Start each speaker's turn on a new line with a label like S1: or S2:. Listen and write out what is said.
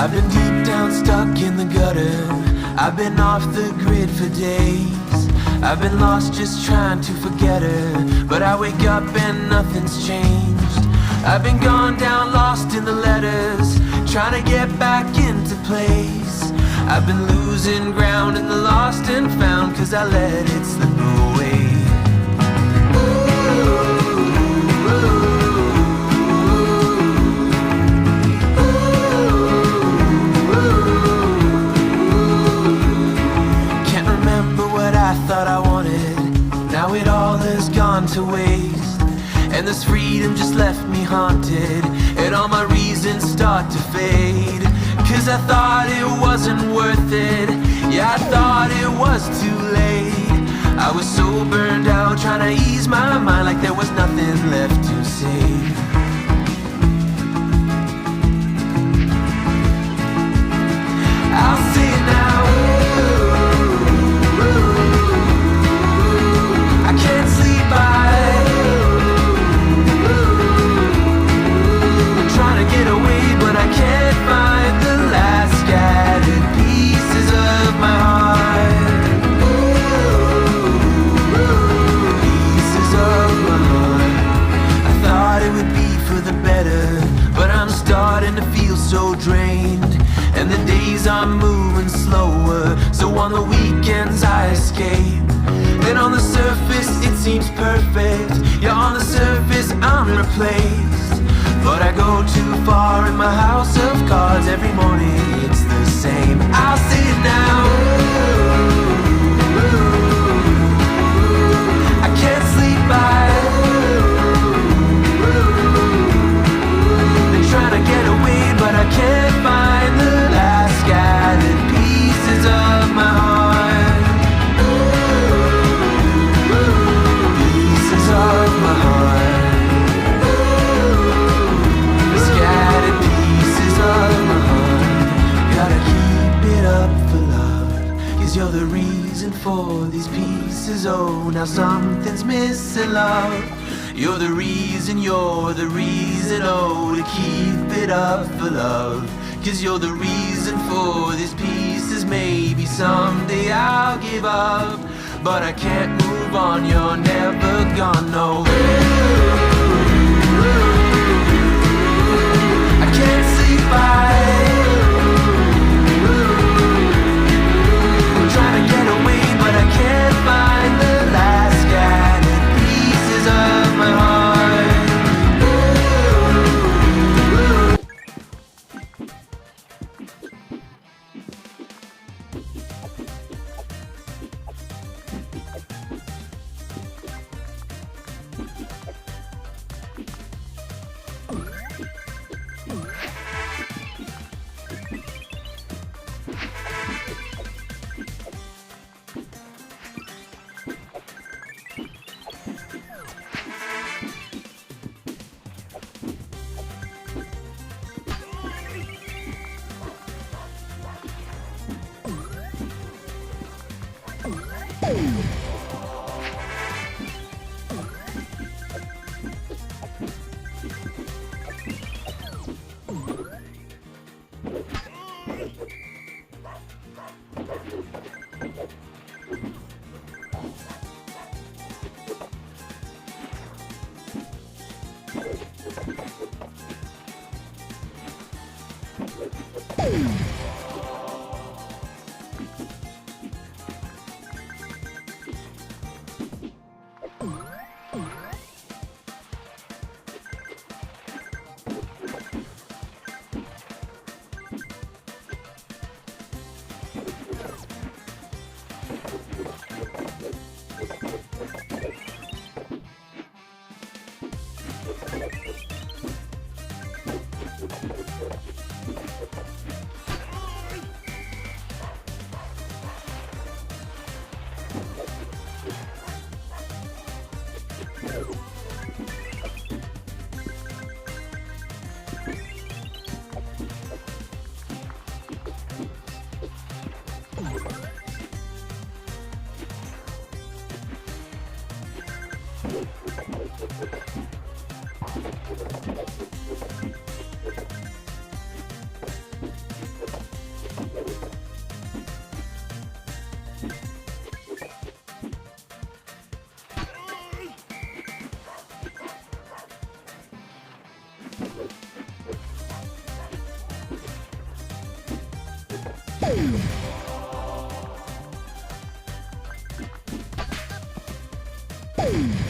S1: I've been deep down, stuck in the gutter. I've been off the grid for days. I've been lost just trying to forget her, but I wake up and nothing's changed. I've been gone down, lost in the letters, trying to get back into place. I've been losing ground in the lost and found, 'cause I let it slip away. Can't remember what I thought I wanted. Now it all has gone to waste, and this freedom just left me haunted, and all my reasons start to fade. 'Cause I thought it wasn't worth it. Yeah, I thought it was too late. I was so burned out, trying to ease my mind like there was nothing left to save. I'll say it now. I can't sleep, I'm trying to get away, but I can't find the last scattered pieces of my heart. Pieces of my heart. I thought it would be for the better, but I'm starting to feel so drained, and the days are moving slower, so on the weekends I escape. And on the surface it seems perfect. Yeah, on the surface I'm replaced, but I go too far in my house of cards. Every morning it's the same. I'll say it now. I can't sleep, been trying to get away, but I can't find the last scattered pieces of my heart. Pieces of my heart. Scattered pieces of my heart. Gotta keep it up for love, 'cause you're the reason for these pieces. Oh, now something's missing, love. You're the reason, oh, to keep it up for love. 'Cause you're the reason for these pieces. Maybe someday I'll give up, but I can't move on, you're never gone, no. I can't sleep, I'm trying to get away, but I can't find the last scattered pieces of my heart. Boom!